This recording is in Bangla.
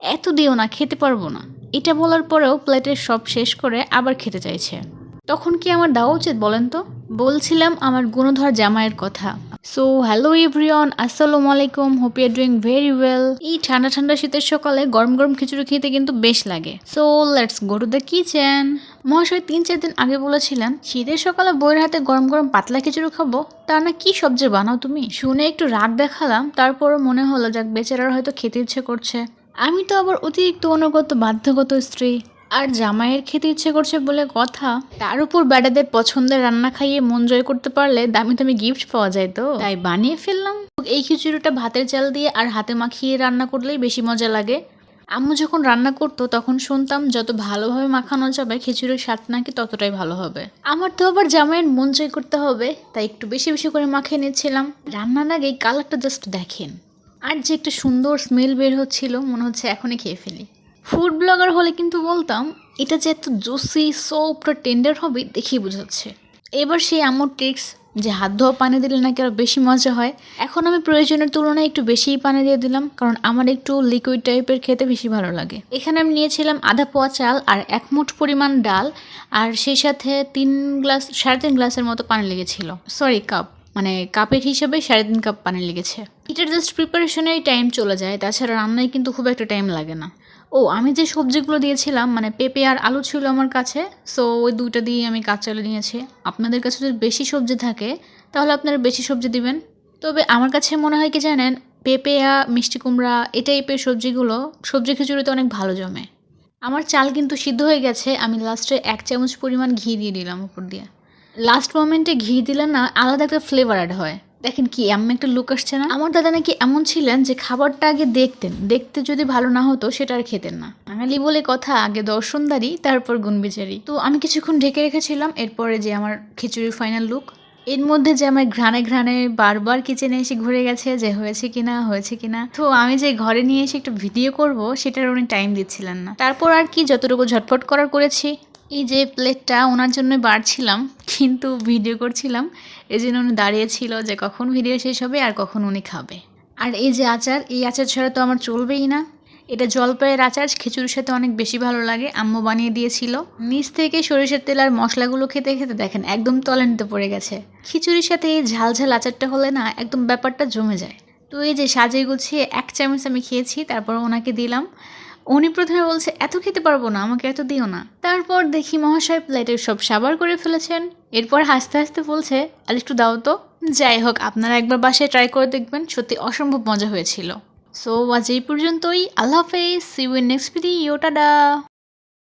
এত দিও না, খেতে পারবো না। এটা বলার পরেও প্লেটের সব শেষ করে আবার খেতে চাইছে। তখন কি আমার দেওয়া উচিত বলেন তো? বলছিলাম আমার গুণধর জামাইয়ের কথা। সো হ্যালো এভরিওয়ান, আসসালামু আলাইকুম, hope you are doing very well. এই ঠান্ডা ঠান্ডা শীতের সকালে গরম গরম খিচুড়ি খেতে কিন্তু বেশ লাগে। So let's go to the kitchen. মহাশয় ৩-৪ দিন আগে বলেছিলেন শীতের সকালে বউয়ের হাতে গরম গরম পাতলা খিচুড়ি খাবো। তা না কি সবজি বানাও তুমি? শুনে একটু রাগ দেখালাম, তারপরও মনে হলো যাক বেচারার হয়তো খেতে ইচ্ছে করছে। আমি তো আবার অতিরিক্ত অনুগত বাধ্যগত স্ত্রী, আর জামাইয়ের খেতে ইচ্ছে করছে বলে কথা, তার উপর ব্যাডাদের পছন্দের রান্না খাইয়ে মন জয় করতে পারলে দামি দামি গিফট পাওয়া যায়, তো তাই বানিয়ে ফেললাম। এই খিচুড়িটা ভাতের চাল দিয়ে আর হাতে মাখিয়ে রান্না করলেই বেশি মজা লাগে। আম্মু যখন রান্না করতো তখন শুনতাম যত ভালোভাবে মাখানো যাবে খিচুড়ির স্বাদ নাকি ততটাই ভালো হবে। আমার তো আবার জামাইয়ের মন জয় করতে হবে, তাই একটু বেশি বেশি করে মাখিয়ে নিচ্ছিলাম। রান্নার আগে কালারটা জাস্ট দেখেন, আর যে একটা সুন্দর স্মেল বের হচ্ছিল, মনে হচ্ছে এখনই খেয়ে ফেলি। ফুড ব্লগার হলে কিন্তু বলতাম এটা যে এত জুসি সফট টেন্ডার হবে দেখেই বোঝাচ্ছে। এবার সেই আম্মুর ট্রিক্স যে হাত ধোয়া পানি দিলে নাকি আরও বেশি মজা হয়। এখন আমি প্রয়োজনের তুলনায় একটু বেশিই পানি দিয়ে দিলাম, কারণ আমার একটু লিকুইড টাইপের খেতে বেশি ভালো লাগে। এখানে আমি নিয়েছিলাম আধা পোয়া চাল আর 1 মুঠ পরিমাণ ডাল, আর সেই সাথে 3.5 গ্লাসের মতো পানি লেগেছিল। সরি, কাপ, মানে কাপের হিসাবে 3.5 কাপ পানি লেগেছে। এটার জাস্ট প্রিপারেশনেই টাইম চলে যায়, তাছাড়া রান্নায় কিন্তু খুব একটা টাইম লাগে না। ও, আমি যে সবজিগুলো দিয়েছিলাম মানে পেঁপে আর আলু ছিল আমার কাছে, সো ওই দুইটা দিয়ে আমি কাজ চালিয়ে নিয়েছি। আপনাদের কাছে যদি বেশি সবজি থাকে তাহলে আপনারা বেশি সবজি দিবেন। তবে আমার কাছে মনে হয় কি জানেন, পেঁপে আর মিষ্টি কুমড়া এই টাইপের সবজিগুলো সবজি খিচুড়িতে অনেক ভালো জমে। আমার চাল কিন্তু সিদ্ধ হয়ে গেছে, আমি লাস্টে 1 চামচ পরিমাণ ঘি দিয়ে দিলাম উপর দিয়ে। লাস্ট মোমেন্টে ঘি দিলে না আলাদা একটা ফ্লেভার অ্যাড হয়। দেখেন কি এমন একটা লুক আসছে না? আমার দাদা নাকি এমন ছিলেন যে খাবারটা আগে দেখতেন, দেখতে যদি ভালো না হতো সেটা আর খেতেন না। বাঙালি বলে কথা, আগে দর্শনদারি তারপর গুণবিচারি। তো আমি কিছুক্ষণ ঢেকে রেখেছিলাম, এরপরে যে আমার খিচুড়ির ফাইনাল লুক। এর মধ্যে যে আমার ঘ্রাণে ঘ্রাণে বারবার কিচেনে এসে ঘুরে গেছে যে হয়েছে কিনা হয়েছে কিনা। তো আমি যে ঘরে নিয়ে এসে একটু ভিডিও করব সেটার উনি টাইম দিচ্ছিলেন না। তারপর আর কি যতটুকু ঝটপট করার করেছি। এই যে প্লেটটা ওনার জন্য বাড়ছিলাম, কিন্তু ভিডিও করছিলাম, এই জন্য উনি দাঁড়িয়েছিল যে কখন ভিডিও শেষ হবে আর কখন উনি খাবে। আর এই যে আচার, এই আচার ছাড়া তো আমার চলবেই না। এটা জলপাইয়ের আচার, খিচুড়ির সাথে অনেক বেশি ভালো লাগে। আম্মু বানিয়ে দিয়েছিল। নিচ থেকে সরিষার তেল আর মশলাগুলো খেতে খেতে দেখেন একদম তলানিতে পড়ে গেছে। খিচুড়ির সাথে এই ঝাল ঝাল আচারটা হলে না একদম ব্যাপারটা জমে যায়। তো এই যে সাজিয়ে গুছিয়ে 1 চামচ আমি খেয়েছি, তারপর ওনাকে দিলাম। উনি প্রথমে বলছে এত খেতে পারবো না, আমাকে এত দিও না। তারপর দেখি মহাশয় প্লেটের সব সাবার করে ফেলেছেন। এরপর হাসতে হাসতে বলছে আর একটু দাও তো। যাই হোক, আপনারা একবার বাসায় ট্রাই করে দেখবেন, সত্যি অসম্ভব মজা হয়েছিল। সো আজ এই পর্যন্তই। আল্লাহ হাফেজ, see you in next video, tata.